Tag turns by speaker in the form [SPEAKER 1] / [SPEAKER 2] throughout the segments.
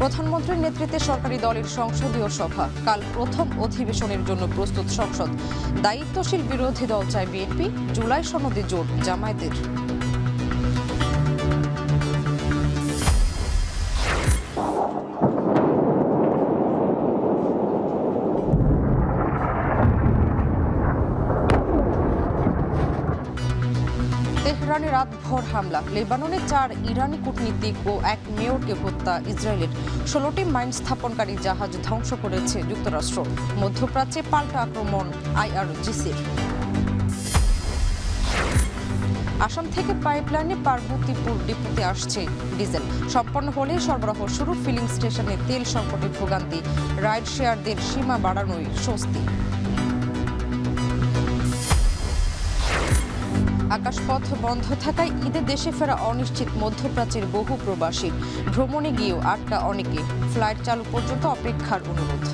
[SPEAKER 1] প্রধানমন্ত্রীর নেতৃত্বে সরকারি দলের সংসদীয় সভা, কাল প্রথম অধিবেশনের জন্য প্রস্তুত সংসদ। দায়িত্বশীল বিরোধী দল চায় বিএনপি, জুলাই সনদে জোট জামায়াতের। তেহরানে রাতভর হামলা, লেবাননে 4 ইরানি কূটনীতিক ও 1 মেয়রকে হত্যা ইসরায়েলের। 16টি মাইন স্থাপনকারী জাহাজ ধ্বংস করেছে যুক্তরাষ্ট্র। মধ্যপ্রাচ্যে পাল্টা আক্রমণ আইআরজিসির। আসাম থেকে পাইপলাইনে পার্বতীপুর ডিপোতে আসছে ডিজেল। সম্পন্ন হলে সরবরাহ শুরু। ফিলিং স্টেশনে তেল সংকটে ভোগান্তি, রাইড শেয়ারদের সীমা বাড়ানোই স্বস্তি। আকাশপথ বন্ধ থাকায় ঈদে দেশে ফেরা অনিশ্চিত। মধ্যপ্রাচ্যের বহু প্রবাসী, ভ্রমণে গিয়েও আটকা অনেকে। ফ্লাইট চালু পর্যন্ত অপেক্ষার অনুরোধ।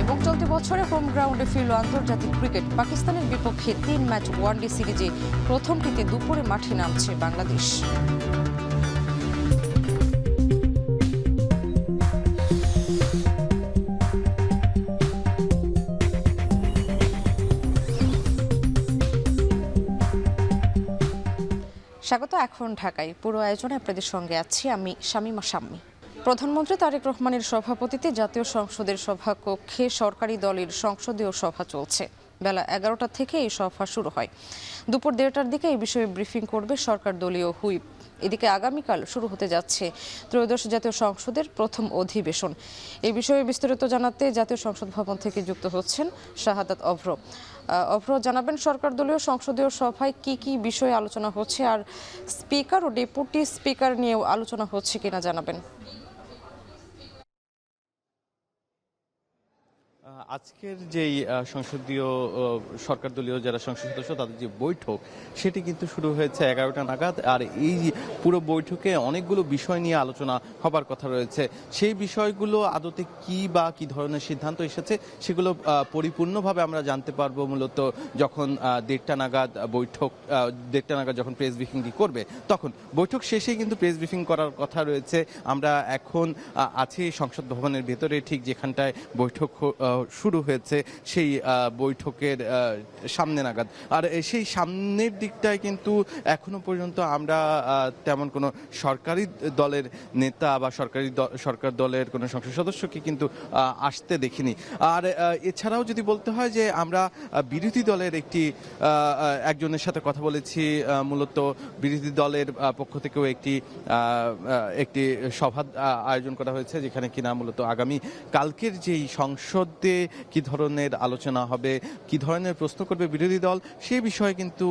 [SPEAKER 1] এবং চলতি বছরে হোম গ্রাউন্ডে ফিরল আন্তর্জাতিক ক্রিকেট। পাকিস্তানের বিপক্ষে 3 ম্যাচ ওয়ানডে সিরিজে প্রথমটিতে দুপুরে মাঠে নামছে বাংলাদেশ। স্বাগত। এখন ঢাকায় পুরো আয়োজনে আপনাদের সঙ্গে আছি আমি শামীমা শাম্মী। প্রধানমন্ত্রী তারেক রহমানের সভাপতিত্বে জাতীয় সংসদের সভাকক্ষে সরকারি দলের সংসদীয় সভা চলছে। বেলা 11টা থেকে এই সভা শুরু হয়। দুপুর 1:30টার দিকে এই বিষয়ে ব্রিফিং করবে সরকার দলীয় হুইপ। এদিকে আগামীকাল শুরু হতে যাচ্ছে ত্রয়োদশ জাতীয় সংসদের প্রথম অধিবেশন। এই বিষয়ে বিস্তারিত জানাতে জাতীয় সংসদ ভবন থেকে যুক্ত হচ্ছেন শাহাদাত অভ্র। অভ্র, জানাবেন সরকার দলীয় সংসদীয় সভায় কি কি বিষয়ে আলোচনা হচ্ছে, আর স্পিকার ও ডেপুটি স্পিকার নিয়েও আলোচনা হচ্ছে কিনা জানাবেন।
[SPEAKER 2] আজকের যেই সংসদীয় সরকার দলীয় যারা সংসদ সদস্য তাদের যে বৈঠক সেটি কিন্তু শুরু হয়েছে 11টা নাগাদ। আর এই পুরো বৈঠকে অনেকগুলো বিষয় নিয়ে আলোচনা হবার কথা রয়েছে। সেই বিষয়গুলো আদতে কি বা কি ধরনের সিদ্ধান্ত এসেছে সেগুলো পরিপূর্ণভাবে আমরা জানতে পারবো মূলত যখন 1:30টা নাগাদ বৈঠক 1:30টা নাগাদ যখন প্রেস ব্রিফিংটি করবে। তখন বৈঠক শেষে কিন্তু প্রেস ব্রিফিং করার কথা রয়েছে। আমরা এখন আছি সংসদ ভবনের ভেতরে, ঠিক যেখানটায় বৈঠক শুরু হয়েছে সেই বৈঠকের সামনে নাগাদ। আর সেই সামনের দিকটায় কিন্তু এখনো পর্যন্ত আমরা তেমন কোনো সরকারি দলের নেতা বা সরকার দলের কোনো সংসদ সদস্যকে কিন্তু আসতে দেখিনি। আর এছাড়াও যদি বলতে হয় যে আমরা বিরোধী দলের একজনের সাথে কথা বলেছি, মূলত বিরোধী দলের পক্ষ থেকেও একটি সভা আয়োজন করা হয়েছে, যেখানে কিনা মূলত আগামী কালকের যেই সংসদে কি ধরনের আলোচনা হবে, কি ধরনের প্রশ্ন করবে বিরোধী দল, সেই বিষয়ে কিন্তু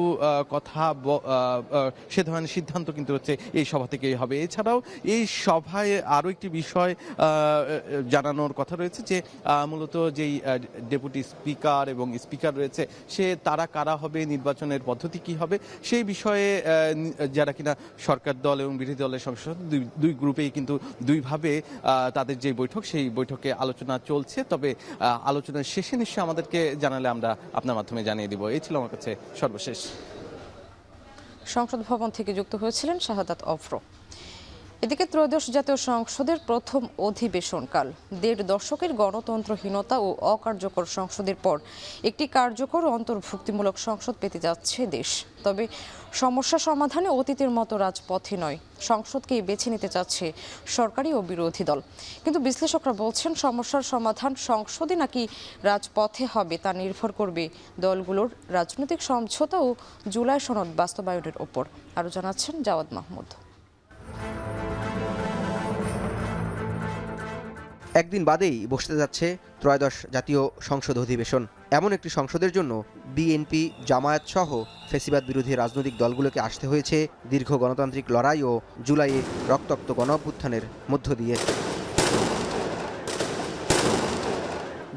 [SPEAKER 2] সে ধরনের সিদ্ধান্ত কিন্তু হচ্ছে এই সভা থেকেই হবে। এছাড়াও এই সভায় আরও একটি বিষয় জানানোর কথা রয়েছে যে মূলত যেই ডেপুটি স্পিকার এবং স্পিকার রয়েছে তারা কারা হবে, নির্বাচনের পদ্ধতি কি হবে, সেই বিষয়ে যারা কিনা সরকার দল এবং বিরোধী দলের সংসদ দুই গ্রুপেই কিন্তু দুইভাবে তাদের যে বৈঠক সেই বৈঠকে আলোচনা চলছে। তবে আলোচনার শেষে নিশ্চয়ই আমাদেরকে জানালে আমরা আপনার মাধ্যমে জানিয়ে দিব। এই ছিল আমার কাছে সর্বশেষ।
[SPEAKER 1] সংসদ ভবন থেকে যুক্ত হয়েছিলেন শাহাদাত অভ্র। এদিকে ত্রয়োদশ জাতীয় সংসদের প্রথম অধিবেশন কাল। 1.5 দশকের গণতন্ত্রহীনতা ও অকার্যকর সংসদের পর একটি কার্যকর অন্তর্ভুক্তিমূলক সংসদ পেতে যাচ্ছে দেশ। তবে সমস্যা সমাধানে অতীতের মতো রাজপথে নয়, সংসদকেই বেছে নিতে চাচ্ছে সরকারি ও বিরোধী দল। কিন্তু বিশ্লেষকরা বলছেন সমস্যার সমাধান সংসদে নাকি রাজপথে হবে তা নির্ভর করবে দলগুলোর রাজনৈতিক সমঝোতা ও জুলাই সনদ বাস্তবায়নের ওপর। আরও জানাচ্ছেন জাওয়াদ মাহমুদ।
[SPEAKER 3] একদিন বাদেই বসতে যাচ্ছে ত্রয়োদশ জাতীয় সংসদ অধিবেশন। এমন একটি সংসদের জন্য বিএনপি, জামায়াত সহ ফ্যাসিবাদ বিরোধী রাজনৈতিক দলগুলোকে আসতে হয়েছে দীর্ঘ গণতান্ত্রিক লড়াই ও জুলাইয়ে রক্তাক্ত গণঅভ্যুত্থানের মধ্য দিয়ে।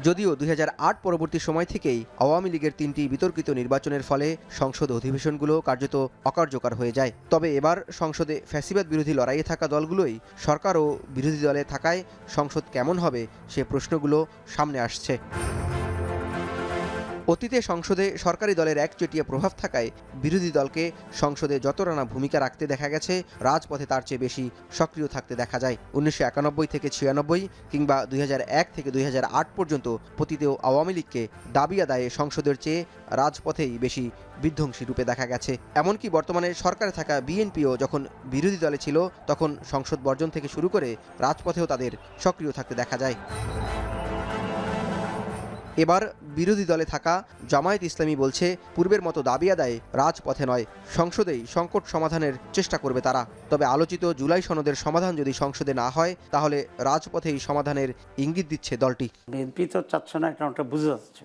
[SPEAKER 3] যদিও 2008 পরবর্তী সময় থেকেই আওয়ামী লীগের 3টি বিতর্কিত নির্বাচনের ফলে সংসদ অধিবেশনগুলো কার্যত অকার্যকর হয়ে যায়। তবে এবার সংসদে ফ্যাসিবাদ বিরোধী লড়াইয়ে থাকা দলগুলোই সরকার ও বিরোধী দলে থাকায় সংসদ কেমন হবে সে প্রশ্নগুলো সামনে আসছে। অতীতে সংসদে সরকারি দলের একচেটিয়া প্রভাব থাকায় বিরোধী দলকে সংসদে যতটা ভূমিকা রাখতে দেখা গেছে, রাজপথে তার চেয়ে বেশি সক্রিয় থাকতে দেখা যায়। 1991 থেকে 96 কিংবা 2001 থেকে 2008 পর্যন্ত পতিতেও আওয়ামী লীগকে দাবি আদায়ে সংসদের চেয়ে রাজপথেই বেশি বিধ্বংসী রূপে দেখা গেছে। এমনকি বর্তমানে সরকারে থাকা বিএনপিও যখন বিরোধী দলে ছিল, তখন সংসদ বর্জন থেকে শুরু করে রাজপথেও তাদের সক্রিয় থাকতে দেখা যায়। এবার বিরোধী দলে থাকা জামায়াত ইসলামী বলছে, পূর্বের মতো দাবি আদায়ে রাজপথে নয়, সংসদেই সংকট সমাধানের চেষ্টা করবে তারা। তবে আলোচিত জুলাই সনদের সমাধান যদি সংসদে না হয়, তাহলে রাজপথেই সমাধানের ইঙ্গিত দিচ্ছে দলটি।
[SPEAKER 4] বিএনপি তো চাচ্ছে না, এটা ওটা বুঝে যাচ্ছে,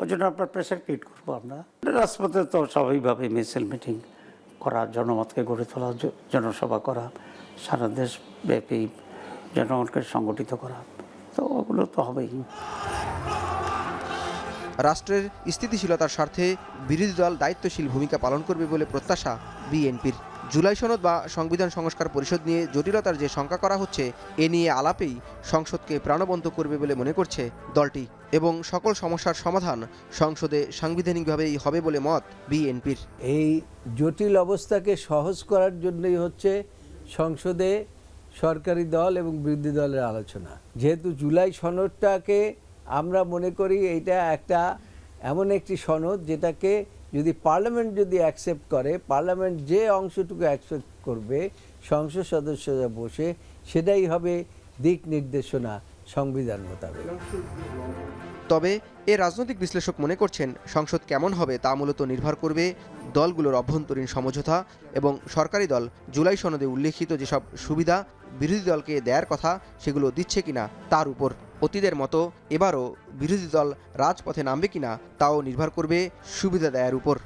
[SPEAKER 4] ওই জন্য আপনার প্রেশার ক্রিয়েট করবো আমরা। রাজপথে তো স্বাভাবিকভাবে মিছিল মিটিং করা, জনমতকে গড়ে তোলা, জনসভা করা, সারা দেশ ব্যাপী জনগণকে সংগঠিত করা, তো ওগুলো তো হবেই।
[SPEAKER 3] রাষ্ট্রের স্থিতিশীলতার স্বার্থে বিরোধী দল দায়িত্বশীল ভূমিকা পালন করবে বলে প্রত্যাশা বিএনপির। জুলাই সনদ বা সংবিধান সংস্কার পরিষদ নিয়ে জটিলতার যে শঙ্কা করা হচ্ছে, এ নিয়ে আলাপেই সংসদকে প্রাণবন্ত করবে বলে মনে করছে দলটি, এবং সকল সমস্যার সমাধান সংসদে সাংবিধানিকভাবেই হবে বলে মত বিএনপির।
[SPEAKER 5] এই জটিল অবস্থাকে সহজ করার জন্যই হচ্ছে সংসদে সরকারি দল এবং বিরোধী দলের আলোচনা। যেহেতু জুলাই সনদটাকে আমরা মনে করি এইটা একটা এমন একটি সনদ যেটাকে যদি পার্লামেন্ট যদি অ্যাকসেপ্ট করে, পার্লামেন্ট যে অংশটুকু অ্যাকসেপ্ট করবে সংসদ সদস্যরা বসে, সেটাই হবে দিক নির্দেশনা সংবিধান মোতাবেক।
[SPEAKER 3] তবে এ রাজনৈতিক বিশ্লেষক মনে করছেন, সংসদ কেমন হবে তা মূলত নির্ভর করবে দলগুলোর অভ্যন্তরীণ সমঝোতা এবং সরকারি দল জুলাই সনদে উল্লেখিত যেসব সুবিধা বিরোধী দলকে দেয়ার কথা সেগুলো দিচ্ছে কিনা তার উপর। অতীতের মতো এবারও বিরোধী দল রাজপথে নামবে কিনা তাও নির্ভর করবে সুবিধা দেয়ার উপর।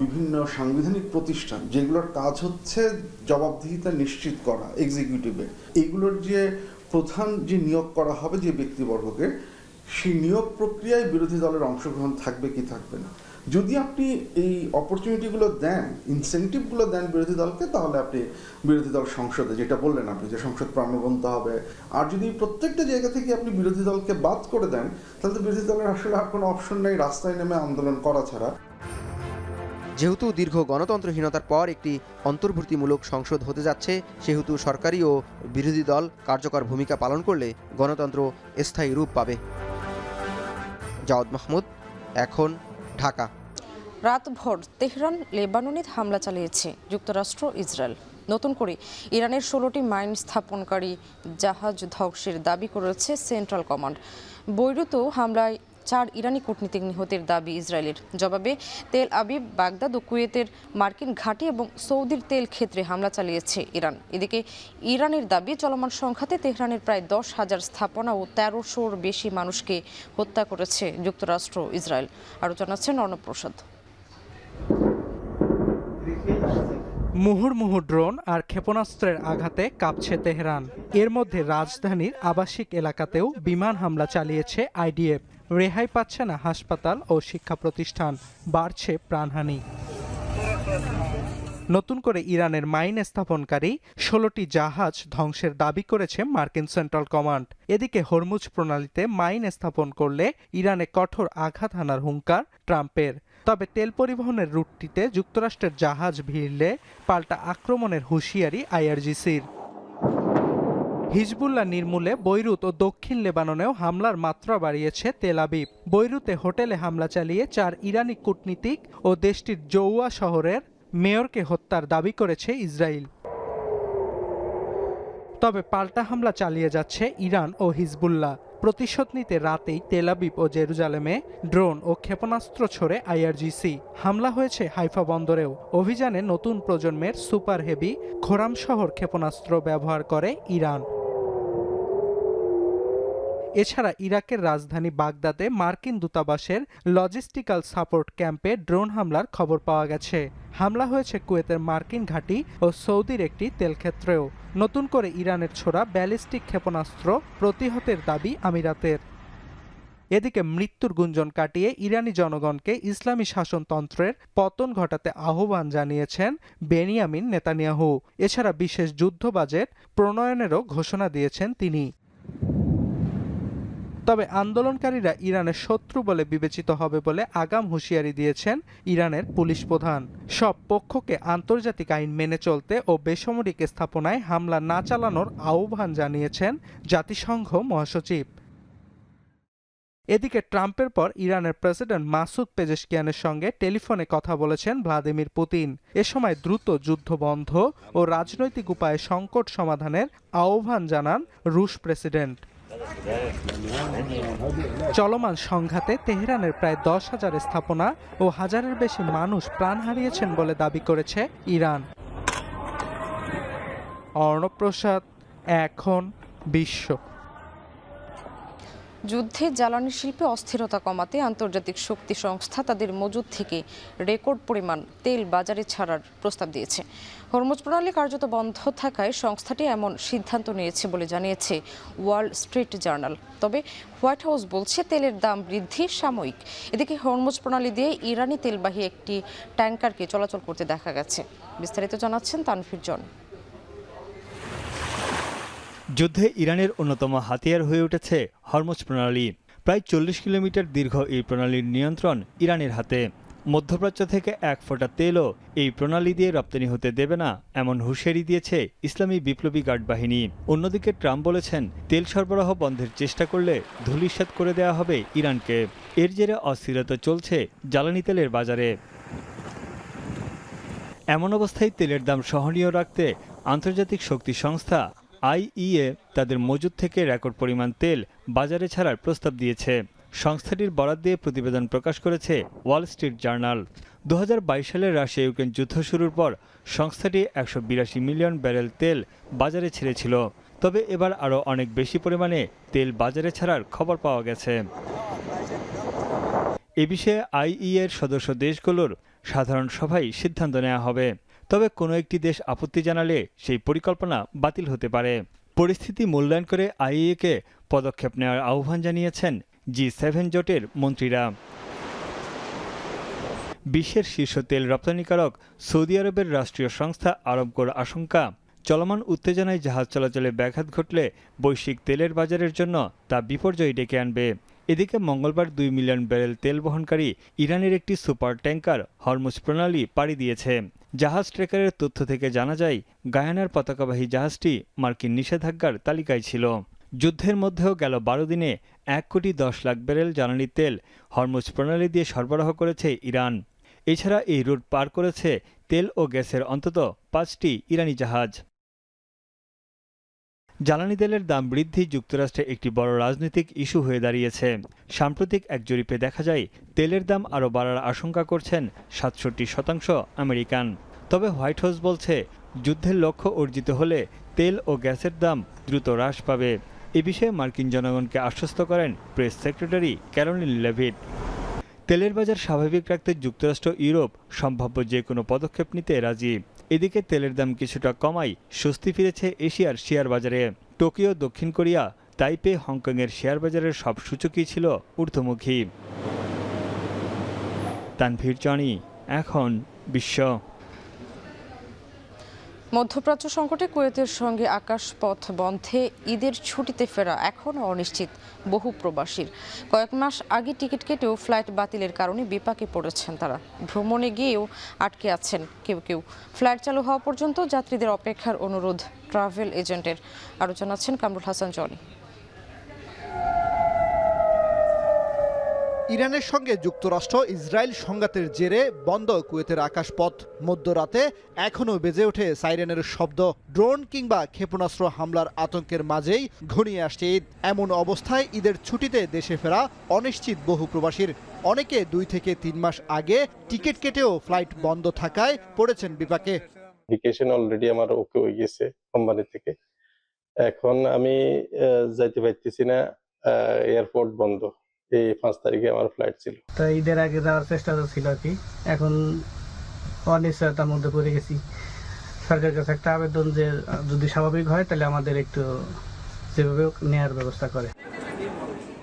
[SPEAKER 6] বিভিন্ন সাংবিধানিক প্রতিষ্ঠান যেগুলোর কাজ হচ্ছে জবাবদিহিতা নিশ্চিত করা এক্সিকিউটিভে, এগুলোর যে প্রধান যে নিয়োগ করা হবে যে ব্যক্তিবর্গকে, সেই নিয়োগ প্রক্রিয়ায় বিরোধী দলের অংশগ্রহণ থাকবে কি থাকবে না। যদি আপনি এই অপরচুনিটিগুলো দেন, ইনসেন্টিভগুলো দেন বিরোধী দলকে, তাহলে আপনি বিরোধী দল সংসদে, যেটা বললেন আপনি যে সংসদ প্রাণবন্ত হবে। আর যদি প্রত্যেকটা জায়গা থেকে আপনি বিরোধী দলকে বাদ করে দেন, তাহলে তো বিরোধী দলের আসলে আর কোনো অপশন নেই রাস্তায় নেমে আন্দোলন করা ছাড়া।
[SPEAKER 3] যেহেতু দীর্ঘ গণতন্ত্রহীনতার পর একটি অন্তর্ভুক্তিমূলক সংসদ হতে যাচ্ছে, সেহেতু সরকারি ও বিরোধী দল কার্যকর ভূমিকা পালন করলে গণতন্ত্র স্থায়ী রূপ পাবে। জাওয়াদ মাহমুদ, এখন, ঢাকা।
[SPEAKER 1] রাতভর তেহরান লেবাননে হামলা চালিয়েছে যুক্তরাষ্ট্র ইসরায়েল। নতুন করে ইরানের 16টি মাইন স্থাপনকারী জাহাজ ধ্বংসের দাবি করেছে সেন্ট্রাল কমান্ড। বৈরুতেও হামলায় 4 ইরানি কূটনীতিক নিহতের দাবি ইসরায়েলের। জবাবে তেল আবিব, বাগদাদ ও কুয়েতের মার্কিন ঘাঁটি এবং সৌদির তেল ক্ষেত্রে হামলা চালিয়েছে ইরান। এদিকে ইরানের দাবি, চলমান সংঘাতে তেহরানের প্রায় 10,000 স্থাপনা ও 1300-র বেশি মানুষকে হত্যা করেছে যুক্তরাষ্ট্র ইসরায়েল। আরও জানাচ্ছেন অর্ণব প্রসাদ।
[SPEAKER 7] মুহুর্মুহু ড্রোন আর ক্ষেপণাস্ত্রের আঘাতে কাঁপছে তেহরান। এর মধ্যে রাজধানীর আবাসিক এলাকাতেও বিমান হামলা চালিয়েছে আইডিএফ। রেহাই পাচ্ছে না হাসপাতাল ও শিক্ষা প্রতিষ্ঠান, বাড়ছে প্রাণহানি। নতুন করে ইরানের মাইন স্থাপনকারী 16টি জাহাজ ধ্বংসের দাবি করেছে মার্কিন সেন্ট্রাল কমান্ড। এদিকে হরমুজ প্রণালীতে মাইন স্থাপন করলে ইরানে কঠোর আঘাত হানার হুঙ্কার ট্রাম্পের। তবে তেল পরিবহনের রুটটিতে যুক্তরাষ্ট্রের জাহাজ ভিড়লে পাল্টা আক্রমণের হুঁশিয়ারি আইআরজিসির। হিজবুল্লাহ নির্মূলে বৈরুত ও দক্ষিণ লেবাননেও হামলার মাত্রা বাড়িয়েছে তেল আবিব। বৈরুতে হোটেলে হামলা চালিয়ে 4 ইরানি কূটনীতিক ও দেশটির জৌয়া শহরের মেয়রকে হত্যার দাবি করেছে ইসরায়েল। তবে পাল্টা হামলা চালিয়ে যাচ্ছে ইরান ও হিজবুল্লাহ। প্রতিশোধ নিতে রাতেই তেল আবিব ও জেরুজালেমে ড্রোন ও ক্ষেপণাস্ত্র ছোড়ে আইআরজিসি। হামলা হয়েছে হাইফা বন্দরেও। অভিযানে নতুন প্রজন্মের সুপার হেভি খোরাম শহর ক্ষেপণাস্ত্র ব্যবহার করে ইরান। এছাড়া ইরাকের রাজধানী বাগদাদে মার্কিন দূতাবাসের লজিস্টিক্যাল সাপোর্ট ক্যাম্পে ড্রোন হামলার খবর পাওয়া গেছে। হামলা হয়েছে কুয়েতের মার্কিন ঘাঁটি ও সৌদির একটি তেলক্ষেত্রেও। নতুন করে ইরানের ছোড়া ব্যালিস্টিক ক্ষেপণাস্ত্র প্রতিহতের দাবি আমিরাতের। এদিকে মৃত্যুর গুঞ্জন কাটিয়ে ইরানি জনগণকে ইসলামী শাসনতন্ত্রের পতন ঘটাতে আহ্বান জানিয়েছেন বেনিয়ামিন নেতানিয়াহু। এছাড়া বিশেষ যুদ্ধ বাজেট প্রণয়নেরও ঘোষণা দিয়েছেন তিনি। তবে আন্দোলনকারীরা ইরানের শত্রু বলে বিবেচিত হবে বলে আগাম হুঁশিয়ারি দিয়েছেন ইরানের পুলিশ প্রধান। সব পক্ষকে আন্তর্জাতিক আইন মেনে চলতে ও বেসামরিক স্থাপনায় হামলা না চালানোর আহ্বান জানিয়েছেন জাতিসংঘ মহাসচিব। এদিকে ট্রাম্পের পর ইরানের প্রেসিডেন্ট মাসুদ পেজেশকিয়ানের সঙ্গে টেলিফোনে কথা বলেছেন ভ্লাদিমির পুতিন। এ সময় দ্রুত যুদ্ধ বন্ধ ও রাজনৈতিক উপায়ে সংকট সমাধানের আহ্বান জানান রুশ প্রেসিডেন্ট। চলমান সংঘাতে তেহরানের প্রায় 10,000 স্থাপনা ও হাজারের বেশি মানুষ প্রাণ হারিয়েছেন বলে দাবি করেছে ইরান। অর্ণব প্রসাদ, এখন বিশ্ব।
[SPEAKER 1] যুদ্ধে জ্বালানি শিল্পে অস্থিরতা কমাতে আন্তর্জাতিক শক্তি সংস্থা তাদের মজুদ থেকে রেকর্ড পরিমাণ তেল বাজারে ছাড়ার প্রস্তাব দিয়েছে। হরমুজ প্রণালী কার্যত বন্ধ থাকায় সংস্থাটি এমন সিদ্ধান্ত নিয়েছে বলে জানিয়েছে ওয়াল স্ট্রিট জার্নাল। তবে হোয়াইট হাউস বলছে তেলের দাম বৃদ্ধি সাময়িক। এদিকে হরমুজ প্রণালী দিয়ে ইরানি তেলবাহী একটি ট্যাঙ্কারকে চলাচল করতে দেখা গেছে। বিস্তারিত জানাচ্ছেন তানভীর জন।
[SPEAKER 8] যুদ্ধে ইরানের অন্যতম হাতিয়ার হয়ে উঠেছে হরমুজ প্রণালী। প্রায় 40 কিলোমিটার দীর্ঘ এই প্রণালীর নিয়ন্ত্রণ ইরানের হাতে। মধ্যপ্রাচ্য থেকে এক ফোঁটা তেলও এই প্রণালী দিয়ে রপ্তানি হতে দেবে না এমন হুঁশিয়ারি দিয়েছে ইসলামী বিপ্লবী গার্ড বাহিনী। অন্যদিকে ট্রাম্প বলেছেন, তেল সরবরাহ বন্ধের চেষ্টা করলে ধূলিসাৎ করে দেওয়া হবে ইরানকে। এর জেরে অস্থিরতা চলছে জ্বালানি তেলের বাজারে। এমন অবস্থায় তেলের দাম সহনীয় রাখতে আন্তর্জাতিক শক্তি সংস্থা আইইএ তাদের মজুদ থেকে রেকর্ড পরিমাণ তেল বাজারে ছাড়ার প্রস্তাব দিয়েছে। সংস্থাটির বরাত দিয়ে প্রতিবেদন প্রকাশ করেছে ওয়াল স্ট্রিট জার্নাল। 2022 সালে রাশিয়া ইউক্রেন যুদ্ধ শুরুর পর সংস্থাটি 182 মিলিয়ন ব্যারেল তেল বাজারে ছেড়েছিল। তবে এবার আরও অনেক বেশি পরিমাণে তেল বাজারে ছাড়ার খবর পাওয়া গেছে। এ বিষয়ে আইইএর সদস্য দেশগুলোর সাধারণ সভায় সিদ্ধান্ত নেওয়া হবে। তবে কোনো একটি দেশ আপত্তি জানালে সেই পরিকল্পনা বাতিল হতে পারে। পরিস্থিতি মূল্যায়ন করে আইইএকে পদক্ষেপ নেওয়ার আহ্বান জানিয়েছেন G7 জোটের মন্ত্রীরা। বিশ্বের শীর্ষ তেল রপ্তানিকারক সৌদি আরবের রাষ্ট্রীয় সংস্থা আরবকোর আশঙ্কা, চলমান উত্তেজনায় জাহাজ চলাচলে ব্যাঘাত ঘটলে বৈশ্বিক তেলের বাজারের জন্য তা বিপর্যয় ডেকে আনবে। এদিকে মঙ্গলবার 2 মিলিয়ন ব্যারেল তেল বহনকারী ইরানের একটি সুপার ট্যাঙ্কার হরমুজ প্রণালী পাড়ি দিয়েছে। জাহাজ ট্রেকারের তথ্য থেকে জানা যায়, গায়ানার পতাকাবাহী জাহাজটি মার্কিন নিষেধাজ্ঞার তালিকায় ছিল। যুদ্ধের মধ্যেও গেল 12 দিনে 1,10,00,000 ব্যারেল জ্বালানি তেল হরমুজ প্রণালী দিয়ে সরবরাহ করেছে ইরান। এছাড়া এই রুট পার করেছে তেল ও গ্যাসের অন্তত 5টি ইরানি জাহাজ। জ্বালানি তেলের দাম বৃদ্ধি যুক্তরাষ্ট্রে একটি বড় রাজনৈতিক ইস্যু হয়ে দাঁড়িয়েছে। সাম্প্রতিক এক জরিপে দেখা যায়, তেলের দাম আরও বাড়ার আশঙ্কা করছেন 67% আমেরিকান। তবে হোয়াইট হাউস বলছে, যুদ্ধের লক্ষ্য অর্জিত হলে তেল ও গ্যাসের দাম দ্রুত হ্রাস পাবে। এ বিষয়ে মার্কিন জনগণকে আশ্বস্ত করেন প্রেস সেক্রেটারি ক্যারোলিন লেভিট। তেলের বাজার স্বাভাবিক রাখতে যুক্তরাষ্ট্র ইউরোপ সম্ভাব্য যে কোনো পদক্ষেপ নিতে রাজি। এদিকে তেলের দাম কিছুটা কমায় স্বস্তি ফিরেছে এশিয়ার শেয়ার বাজারে। টোকিও, দক্ষিণ কোরিয়া, তাইপে, হংকংয়ের শেয়ার বাজারের সব সূচকই ছিল ঊর্ধ্বমুখী। তানভীর জনি, এখন বিশ্ব।
[SPEAKER 1] মধ্যপ্রাচ্য সংকটে কুয়েতের সঙ্গে আকাশপথ বন্ধে ঈদের ছুটিতে ফেরা এখনও অনিশ্চিত বহু প্রবাসীর। কয়েক মাস আগে টিকিট কেটেও ফ্লাইট বাতিলের কারণে বিপাকে পড়েছেন তারা। ভ্রমণে গিয়েও আটকে আছেন কেউ কেউ। ফ্লাইট চালু হওয়া পর্যন্ত যাত্রীদের অপেক্ষার অনুরোধ ট্রাভেল এজেন্টের। আরও জানাচ্ছেন কামরুল হাসান জনি।
[SPEAKER 9] ইরানের সঙ্গে যুক্তরাষ্ট্র ইসরায়েল সংঘাতের জেরে বন্ধ কুয়েতের আকাশপথ। মধ্যরাতে এখনও বেজে ওঠে সাইরেনের শব্দ। ড্রোন কিংবা ক্ষেপণাস্ত্র হামলার আতঙ্কের মাঝেই ঘনিয়ে আসছে ঈদ। এমন অবস্থায় ঈদের ছুটিতে দেশে ফেরা অনিশ্চিত বহু প্রবাসীর। অনেকে 2 থেকে 3 মাস আগে টিকিট কেটেও ফ্লাইট বন্ধ থাকায় পড়েছেন বিপাকে।
[SPEAKER 10] ভ্যাকেশন অলরেডি আমার ওকে হয়ে গেছে কোম্পানি থেকে। এখন আমি যাইতে পারতেছি না, এয়ারপোর্ট বন্ধ। এই 5 তারিখে আমার ফ্লাইট ছিল।
[SPEAKER 11] তো ঈদের আগে যাওয়ার চেষ্টা ছিল আর কি। এখন অনিশ্চয়তার মধ্যে পড়ে গেছি। সরকারের কাছে একটা আবেদন যে যদি স্বাভাবিক হয় তাহলে আমাদের একটু যেভাবে নেওয়ার ব্যবস্থা করে।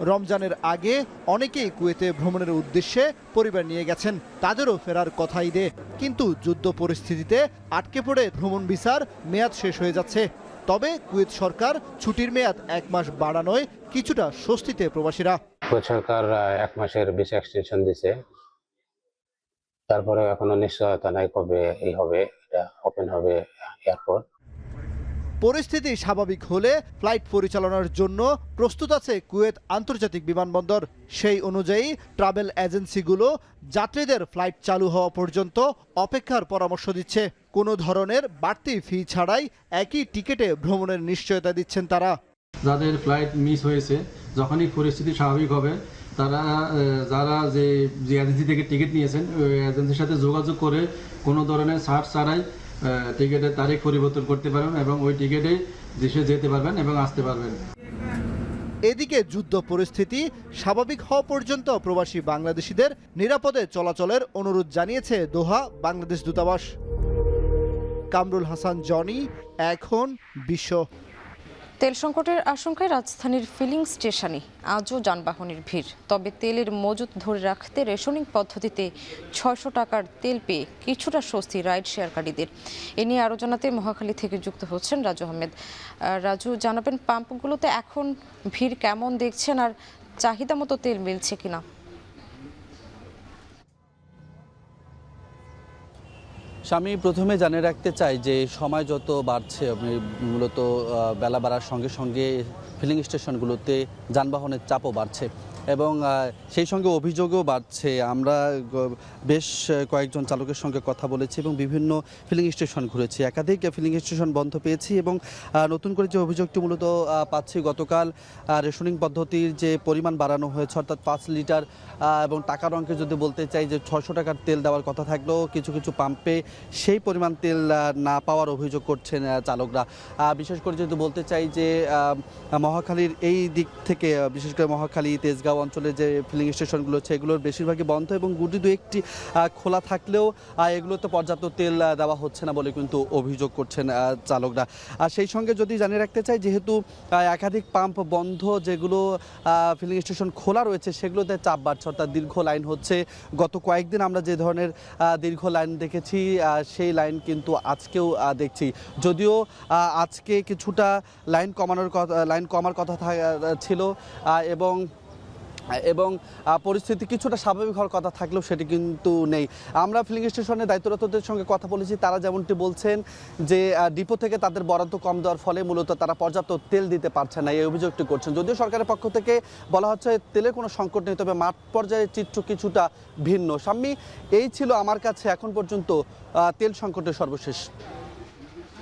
[SPEAKER 9] রমজানের আগে অনেকেই কুয়েতে ভ্রমণের উদ্দেশ্যে পরিবার নিয়ে গেছেন, তাদেরও ফেরার কথা ঈদে। কিন্তু যুদ্ধ পরিস্থিতিতে আটকে পড়ে ভ্রমণ ভিসার মেয়াদ শেষ হয়ে যাচ্ছে। তবে কুয়েত সরকার ছুটির মেয়াদ 1 মাস বাড়ানোয় কিছুটা স্বস্তিতে প্রবাসীরা।
[SPEAKER 12] কুয়েত সরকার 1 মাসের ভিসা এক্সটেনশন দিছে, তারপরে এখনো নিশ্চয়তা নাই কবে এই হবে, এটা ওপেন হবে এয়ারপোর্ট।
[SPEAKER 9] পরিস্থিতি স্বাভাবিক হলে ফ্লাইট পরিচালনার জন্য প্রস্তুত আছে কুয়েত আন্তর্জাতিক বিমানবন্দর। সেই অনুযায়ী ট্রাভেল এজেন্সিগুলো যাত্রীদের ফ্লাইট চালু হওয়া পর্যন্ত অপেক্ষার পরামর্শ দিচ্ছে। কোনো ধরনের বাড়তি ফি ছাড়াই একই টিকিটে ভ্রমণের নিশ্চয়তা দিচ্ছেন তারা।
[SPEAKER 13] যাদের ফ্লাইট মিস হয়েছে, যখনই পরিস্থিতি স্বাভাবিক হবে, তারা যারা যে এজেন্সি থেকে টিকিট নিয়েছেন ওই এজেন্সির সাথে যোগাযোগ করে কোনো ধরনের ছাড় ছাড়াই টিকিটের তারিখ পরিবর্তন করতে পারবেন এবং ওই টিকিটে দেশে যেতে পারবেন এবং আসতে পারবেন।
[SPEAKER 9] এদিকে যুদ্ধ পরিস্থিতি স্বাভাবিক হওয়া পর্যন্ত প্রবাসী বাংলাদেশিদের নিরাপদে চলাচলের অনুরোধ জানিয়েছে দোহা বাংলাদেশ দূতাবাস। কামরুল হাসান জনি, এখন বিশ্ব।
[SPEAKER 1] তেল সংকটের আশঙ্কায় রাজধানীর ফিলিং স্টেশনে আজও যানবাহনের ভিড়। তবে তেলের মজুত ধরে রাখতে রেশনিং পদ্ধতিতে 600 টাকার তেল পেয়ে কিছুটা স্বস্তি রাইড শেয়ারকারীদের। এ নিয়ে আরও জানাতে মহাখালী থেকে যুক্ত হচ্ছেন রাজু আহমেদ। রাজু, জানাবেন পাম্পগুলোতে এখন ভিড় কেমন দেখছেন আর চাহিদা মতো তেল মিলছে কিনা?
[SPEAKER 14] আমি প্রথমে জানিয়ে রাখতে চাই যে সময় যত বাড়ছে, মূলত বেলা বাড়ার সঙ্গে সঙ্গে ফিলিং স্টেশনগুলোতে যানবাহনের চাপও বাড়ছে এবং সেই সঙ্গে অভিযোগও বাড়ছে। আমরা বেশ কয়েকজন চালকের সঙ্গে কথা বলেছি এবং বিভিন্ন ফিলিং স্টেশন ঘুরেছি, একাধিক ফিলিং স্টেশন বন্ধ পেয়েছি এবং নতুন করে যে অভিযোগটি মূলত পাচ্ছি, গতকাল রেশনিং পদ্ধতির যে পরিমাণ বাড়ানো হয়েছে, অর্থাৎ 5 লিটার এবং টাকার অঙ্কে যদি বলতে চাই যে 600 টাকার তেল দেওয়ার কথা থাকলেও কিছু কিছু পাম্পে সেই পরিমাণ তেল না পাওয়ার অভিযোগ করছেন চালকরা। বিশেষ করে যদি বলতে চাই যে মহাখালীর এই দিক থেকে, বিশেষ করে মহাখালী তেজগাঁও অঞ্চলে যে ফিলিং স্টেশনগুলো আছে এগুলোর বেশিরভাগই বন্ধ এবং গুটি দু একটি খোলা থাকলেও এগুলোতে পর্যাপ্ত তেল দেওয়া হচ্ছে না বলে কিন্তু অভিযোগ করছেন চালকরা। আর সেই সঙ্গে যদি জানিয়ে রাখতে চাই, যেহেতু একাধিক পাম্প বন্ধ, যেগুলো ফিলিং স্টেশন খোলা রয়েছে সেগুলোতে চাপ বাড়ছে, অর্থাৎ দীর্ঘ লাইন হচ্ছে। গত কয়েকদিন আমরা যে ধরনের দীর্ঘ লাইন দেখেছি সেই লাইন কিন্তু আজকেও দেখছি, যদিও আজকে কিছুটা লাইন কমার কথা ছিল এবং পরিস্থিতি কিছুটা স্বাভাবিক হওয়ার কথা থাকলেও সেটি কিন্তু নেই। আমরা ফিলিং স্টেশনের দায়িত্বরতদের সঙ্গে কথা বলেছি, তারা যেমনটি বলছেন যে ডিপো থেকে তাদের বরাদ্দ কম দেওয়ার ফলে মূলত তারা পর্যাপ্ত তেল দিতে পারছে না, এই অভিযোগটি করছেন। যদিও সরকারের পক্ষ থেকে বলা হচ্ছে তেলের কোনো সংকট নেই, তবে মাঠ পর্যায়ে চিত্র কিছুটা ভিন্ন। সাম্মি, এই ছিল আমার কাছে এখন পর্যন্ত তেল সংকটের সর্বশেষ।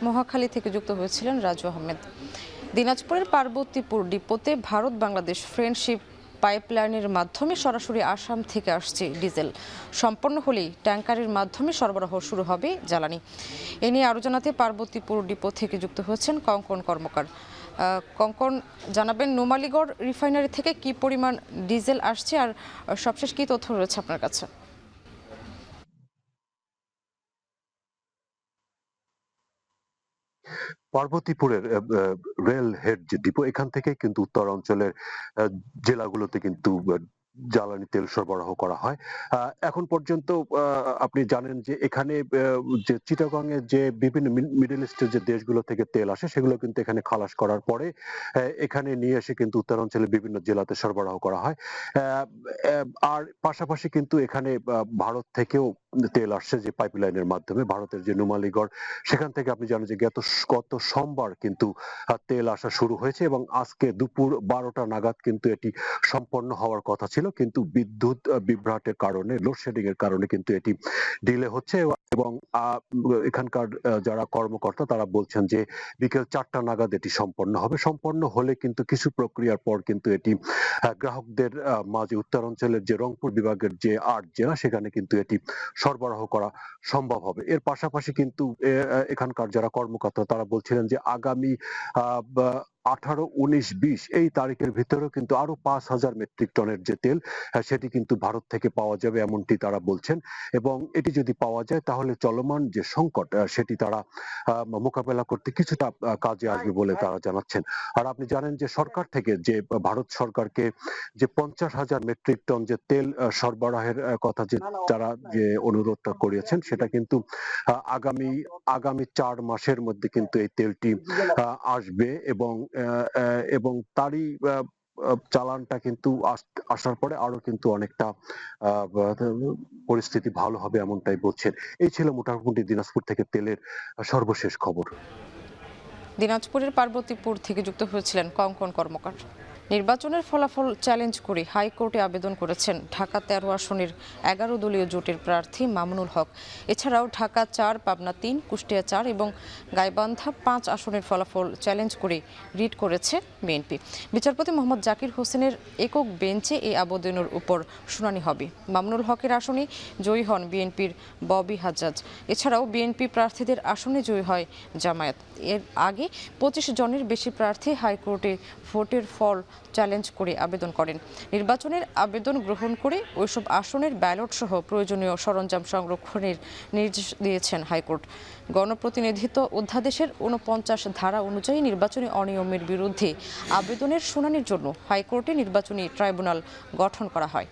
[SPEAKER 1] মহাখালী থেকে যুক্ত হয়েছিলেন রাজু আহমেদ। দিনাজপুরের পার্বতীপুর ডিপোতে ভারত বাংলাদেশ ফ্রেন্ডশিপ পাইপলাইনের মাধ্যমে সরাসরি আসাম থেকে আসছে ডিজেল। সম্পন্ন হলেই ট্যাঙ্কারের মাধ্যমে সরবরাহ শুরু হবে জ্বালানি। এ নিয়ে আরও জানাতে পার্বতীপুর ডিপো থেকে যুক্ত হচ্ছেন কঙ্কন কর্মকার। কঙ্কন, জানাবেন নুমালীগড় রিফাইনারি থেকে কি পরিমাণ ডিজেল আসছে আর সবশেষ কি তথ্য রয়েছে আপনার কাছে?
[SPEAKER 15] পার্বতীপুরের রেল হেড যে ডিপো, এখান থেকে কিন্তু উত্তর অঞ্চলের জেলাগুলোতে কিন্তু জ্বালানি তেল সরবরাহ করা হয়। এখন পর্যন্ত আপনি জানেন যে এখানে যে চিটাগং এর যে বিভিন্ন মিডল ইস্টের যে দেশগুলো থেকে তেল আসে সেগুলো কিন্তু এখানে খালাস করার পরে এখানে নিয়ে এসে কিন্তু উত্তর অঞ্চলের বিভিন্ন জেলাতে সরবরাহ করা হয়। আর পাশাপাশি কিন্তু এখানে ভারত থেকেও তেল আসছে যে পাইপলাইনের মাধ্যমে, ভারতের যে নুমালীগড়, সেখান থেকে আপনি জানেন যে গত সোমবার কিন্তু তেল আসা শুরু হয়েছে এবং আজকে দুপুর 12টা নাগাদ কিন্তু এটি সম্পন্ন হওয়ার কথা ছিল, কিন্তু বিদ্যুৎ বিভ্রাটের কারণে, লোডশেডিং এর কারণে কিন্তু এটি ডিলে হচ্ছে এবং এখানকার যারা কর্মকর্তা তারা বলছেন যে বিকেল 4টা নাগাদ এটি সম্পন্ন হবে। সম্পন্ন হলে কিন্তু কিছু প্রক্রিয়ার পর কিন্তু এটি গ্রাহকদের মাঝে উত্তরাঞ্চলের যে রংপুর বিভাগের যে 8 জেলা সেখানে কিন্তু এটি সরবরাহ করা সম্ভব হবে। এর পাশাপাশি কিন্তু এখানকার যারা কর্মকর্তা তারা বলছিলেন যে আগামী 18, 19, 20 এই তারিখের ভিতরেও কিন্তু আরো 5,000 মেট্রিক টনের যে তেল সেটি কিন্তু ভারত থেকে পাওয়া যাবে এমনটি তারা বলছেন। এবং এটি যদি পাওয়া যায় তাহলে চলমান যে সংকট সেটি তারা মোকাবেলা করতে কিছুটা কাজে আসবে বলে তারা জানাচ্ছেন। আর আপনি জানেন যে সরকার থেকে যে ভারত সরকারকে যে 50,000 মেট্রিক টন যে তেল সরবরাহের কথা যে তারা যে অনুরোধটা করিয়েছেন সেটা কিন্তু আগামী 4 মাসের মধ্যে কিন্তু এই তেলটি আসবে এবং তারই চালানটা কিন্তু আসার পরে আরো কিন্তু অনেকটা পরিস্থিতি ভালো হবে এমনটাই বলছেন। এই ছিল মোটামুটি দিনাজপুর থেকে তেলের সর্বশেষ খবর।
[SPEAKER 1] দিনাজপুরের পার্বতীপুর থেকে যুক্ত হয়েছিলেন কঙ্কন কর্মকার। নির্বাচনের ফলাফল চ্যালেঞ্জ করে হাইকোর্টে আবেদন করেছেন ঢাকা 13 আসনের 11 দলীয় জোটের প্রার্থী মামুনুল হক। এছাড়াও ঢাকা 4, পাবনা 3, কুষ্টিয়া 4 এবং গাইবান্ধা 5 আসনের ফলাফল চ্যালেঞ্জ করে রিট করেছে বিএনপি। বিচারপতি মোহাম্মদ জাকির হোসেনের একক বেঞ্চে এই আবেদনের উপর শুনানি হবে। মামুনুল হকের আসনে জয়ী হন বিএনপির ববি হাজ্জাজ। এছাড়াও বিএনপি প্রার্থীদের আসনে জয়ী হয় জামায়াত। এর আগে 25 জনের বেশি প্রার্থী হাইকোর্টে ভোটের ফল চ্যালেঞ্জ করে আবেদন করেন। নির্বাচনের আবেদন গ্রহণ করে ওইসব আসনের ব্যালট সহ প্রয়োজনীয় সরঞ্জাম সংরক্ষণের নির্দেশ দিয়েছেন হাইকোর্ট। গণপ্রতিনিধিত্ব অধ্যাদেশের 49 ধারা অনুযায়ী নির্বাচনী অনিয়মের বিরুদ্ধে আবেদনের শুনানির জন্য হাইকোর্টে নির্বাচনী ট্রাইব্যুনাল গঠন করা হয়।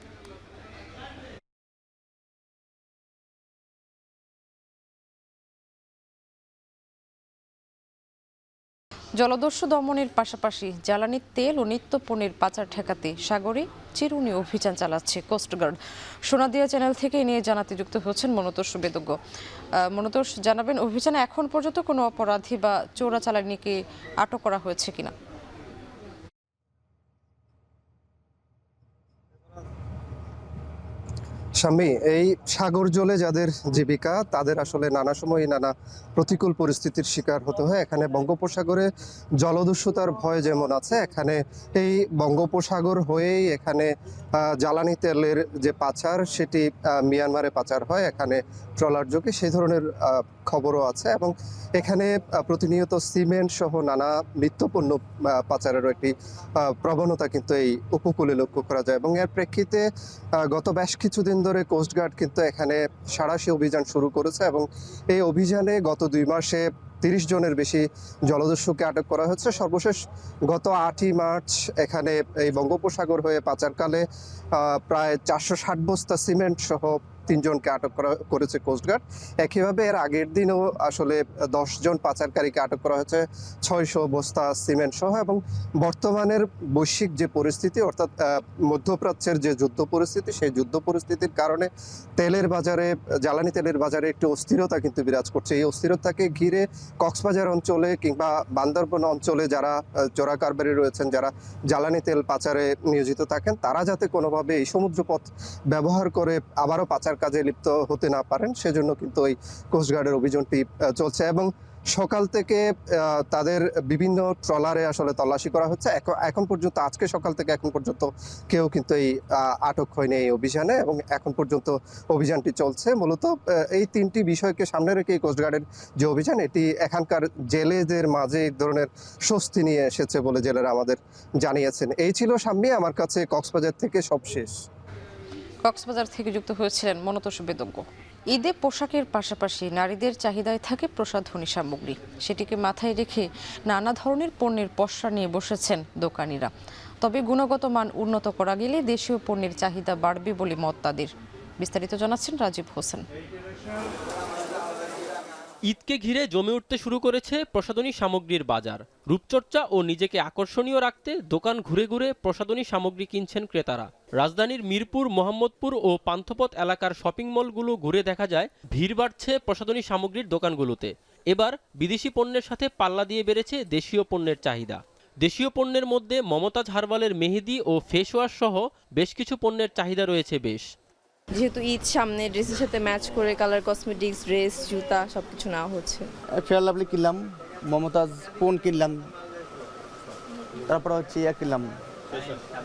[SPEAKER 1] জলদস্যু দমনের পাশাপাশি জ্বালানি তেল ও নিত্যপণ্যের পাচার ঠেকাতে সাগরে চিরুনি অভিযান চালাচ্ছে কোস্টগার্ড। সোনাদিয়া চ্যানেল থেকে নিয়ে জানাতে যুক্ত হচ্ছেন মনতোষ বেদজ্ঞ। মনতোষ, জানাবেন অভিযানে এখন পর্যন্ত কোনো অপরাধী বা চোরাচালানিকে আটক করা হয়েছে কিনা?
[SPEAKER 16] স্বামী, এই সাগর জলে যাদের জীবিকা তাদের আসলে নানা সময় নানা প্রতিকূল পরিস্থিতির শিকার হতে হয়। এখানে বঙ্গোপসাগরে জলদস্যুতার ভয় যেমন আছে, এখানে এই বঙ্গোপসাগর হয়েই এখানে জ্বালানি তেলের যে পাচার সেটি মিয়ানমারে পাচার হয়, এখানে ট্রলার যোগে সেই ধরনের খবরও আছে। এবং এখানে প্রতিনিয়ত সিমেন্ট সহ নানা নিত্যপণ্য পাচারেরও একটি প্রবণতা কিন্তু এই উপকূলে লক্ষ্য করা যায়। এবং এর প্রেক্ষিতে গত বেশ কিছুদিন ধরে কোস্টগার্ড কিন্তু এখানে সাঁড়াশি অভিযান শুরু করেছে এবং এই অভিযানে গত 2 মাসে 30 জনের বেশি জলদস্যুকে আটক করা হয়েছে। সর্বশেষ গত 8ই মার্চ এখানে এই বঙ্গোপসাগর হয়ে পাচারকালে প্রায় 460 বস্তা সিমেন্ট সহ 3 জনকে আটক করেছে কোস্টগার্ড। একইভাবে এর আগের দিনও আসলে 10 জন পাচারকারীকে আটক করা হয়েছে 600 বস্তা সিমেন্ট সহ। এবং বর্তমানের বৈশ্বিক যে পরিস্থিতি, অর্থাৎ মধ্যপ্রাচ্যের যে যুদ্ধ পরিস্থিতি, সেই যুদ্ধ পরিস্থিতির কারণে তেলের বাজারে, জ্বালানি তেলের বাজারে একটি অস্থিরতা কিন্তু বিরাজ করছে। এই অস্থিরতাকে ঘিরে কক্সবাজার অঞ্চলে কিংবা বান্দরবান অঞ্চলে যারা চোরা কারবারি রয়েছেন, যারা জ্বালানি তেল পাচারে নিয়োজিত থাকেন, তারা যাতে কোনোভাবে এই সমুদ্রপথ ব্যবহার করে আবারও পাচার কাজে লিপ্ত হতে না পারেন, সেজন্য কিন্তু এই কোস্টগার্ডের অভিযানটি চলছে। এবং সকাল থেকে তাদের বিভিন্ন ট্রলারে আসলে তল্লাশি করা হচ্ছে। এখন পর্যন্ত, আজকে সকাল থেকে এখন পর্যন্ত কেউ কিন্তু এই আটক হয়নি এই অভিযানে, এবং এখন পর্যন্ত অভিযানটি চলছে। মূলত এই 3টি বিষয়কে সামনে রেখে এই কোস্টগার্ডের যে অভিযান, এটি এখানকার জেলেদের মাঝে এক ধরনের স্বস্তি নিয়ে এসেছে বলে জেলেরা আমাদের জানিয়েছেন। এই ছিল সামনে আমার কাছে কক্সবাজার থেকে সব শেষ।
[SPEAKER 1] কক্সবাজার থেকে যুক্ত হয়েছিলেন মনতোষ বেদজ্ঞ। ঈদে পোশাকের পাশাপাশি নারীদের চাহিদায় থাকে প্রসাধনী সামগ্রী। সেটিকে মাথায় রেখে নানা ধরনের পণ্যের পসরা নিয়ে বসেছেন দোকানিরা। তবে গুণগত মান উন্নত করা গেলে দেশীয় পণ্যের চাহিদা বাড়বে বলে মত তাদের। বিস্তারিত জানাচ্ছেন রাজীব হোসেন।
[SPEAKER 17] ঈদকে ঘিরে জমে উঠতে শুরু করেছে প্রসাধনী সামগ্রীর বাজার। রূপচর্চা ও নিজেকে আকর্ষণীয় রাখতে দোকান ঘুরে ঘুরে প্রসাধনী সামগ্রী কিনছেন ক্রেতারা। রাজধানীর মিরপুর, মোহাম্মদপুর ও পান্থপথ এলাকার শপিং মলগুলো ঘুরে দেখা যায় ভিড় বাড়ছে প্রসাধনী সামগ্রীর দোকানগুলোতে। এবার বিদেশি পণ্যের সাথে পাল্লা দিয়ে বেড়েছে দেশীয় পণ্যের চাহিদা। দেশীয় পণ্যের মধ্যে মমতাজ হার্বালের মেহেদি ও ফেস ওয়াশ সহ বেশ কিছু পণ্যের চাহিদা রয়েছে বেশ।
[SPEAKER 18] যেহেতু ঈদ সামনে, ড্রেসের সাথে ম্যাচ করে কালার কসমেটিক্স, ড্রেস, জুতা সবকিছু নেওয়া হচ্ছে।
[SPEAKER 19] ফেয়ার লাভলি কিনলাম, মমতাজ ফোন কিনলাম, তারপর হচ্ছে কিনলাম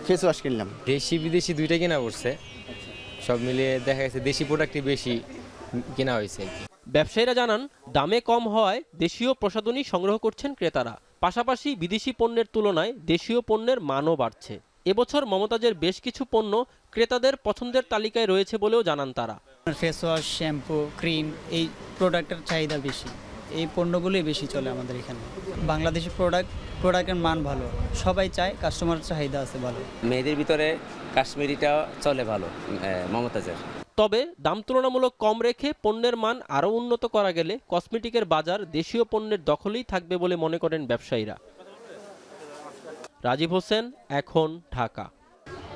[SPEAKER 19] ফেস ওয়াশ কিনলাম।
[SPEAKER 20] দেশি বিদেশি দুইটা কেনা পড়ছে, সব মিলিয়ে দেখা গেছে দেশি প্রোডাক্টই বেশি কেনা হয়েছে।
[SPEAKER 17] ব্যবসায়ীরা জানান দামে কম হওয়ায় দেশীয় প্রসাধনী সংগ্রহ করছেন ক্রেতারা। পাশাপাশি বিদেশি পণ্যের তুলনায় দেশীয় পণ্যের মানও বাড়ছে। এবছর মমতাজের বেশ কিছু পণ্য ক্রেতাদের পছন্দের তালিকায় রয়েছে বলেও জানান তারা।
[SPEAKER 21] ফেস ওয়াশ, শ্যাম্পু, ক্রিম এই প্রোডাক্টের চাহিদা বেশি, এই পণ্যগুলোই বেশি চলে আমাদের এখানে। বাংলাদেশি প্রোডাক্টের মান ভালো, সবাই চায়, কাস্টমার চাহিদা আছে ভালো।
[SPEAKER 22] মেয়েদের ভিতরে কাশ্মীরিটা চলে ভালো মমতাজের।
[SPEAKER 17] তবে দাম তুলনামূলক কম রেখে পণ্যের মান আরও উন্নত করা গেলে কসমেটিকের বাজার দেশীয় পণ্যের দখলেই থাকবে বলে মনে করেন ব্যবসায়ীরা। রাজীব হোসেন, এখন, ঢাকা।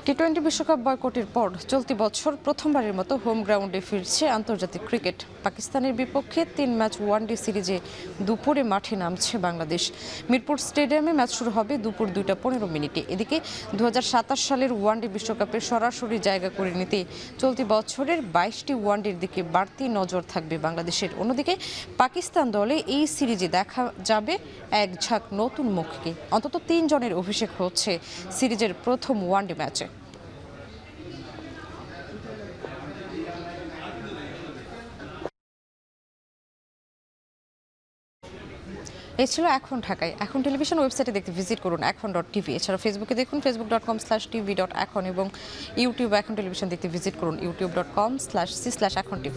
[SPEAKER 1] টি-20 বিশ্বকাপ বয়কটের পর চলতি বছর প্রথমবারের মতো হোম গ্রাউন্ডে ফিরছে আন্তর্জাতিক ক্রিকেট। পাকিস্তানের বিপক্ষে 3 ম্যাচ ওয়ানডে সিরিজে দুপুরে মাঠে নামছে বাংলাদেশ। মিরপুর স্টেডিয়ামে ম্যাচ শুরু হবে দুপুর 2:15। এদিকে 2027 সালের ওয়ানডে বিশ্বকাপে সরাসরি জায়গা করে নিতে চলতি বছরের 22টি ওয়ানডের দিকে বাড়তি নজর থাকবে বাংলাদেশের। অন্যদিকে পাকিস্তান দলে এই সিরিজে দেখা যাবে এক ঝাঁক নতুন মুখকে। অন্তত 3 জনের অভিষেক হচ্ছে সিরিজের প্রথম ওয়ানডে ম্যাচে। এই ছিল এখন ঢাকায়। এখন টেলিভিশন ওয়েবসাইটে দেখতে ভিজিট করুন এখন.tv। এছাড়া ফেসবুকে দেখুন facebook.com/tv.এখন এবং ইউটিউবে এখন টেলিভিশন দেখতে ভিজিট করুন youtube.com/c/echontv।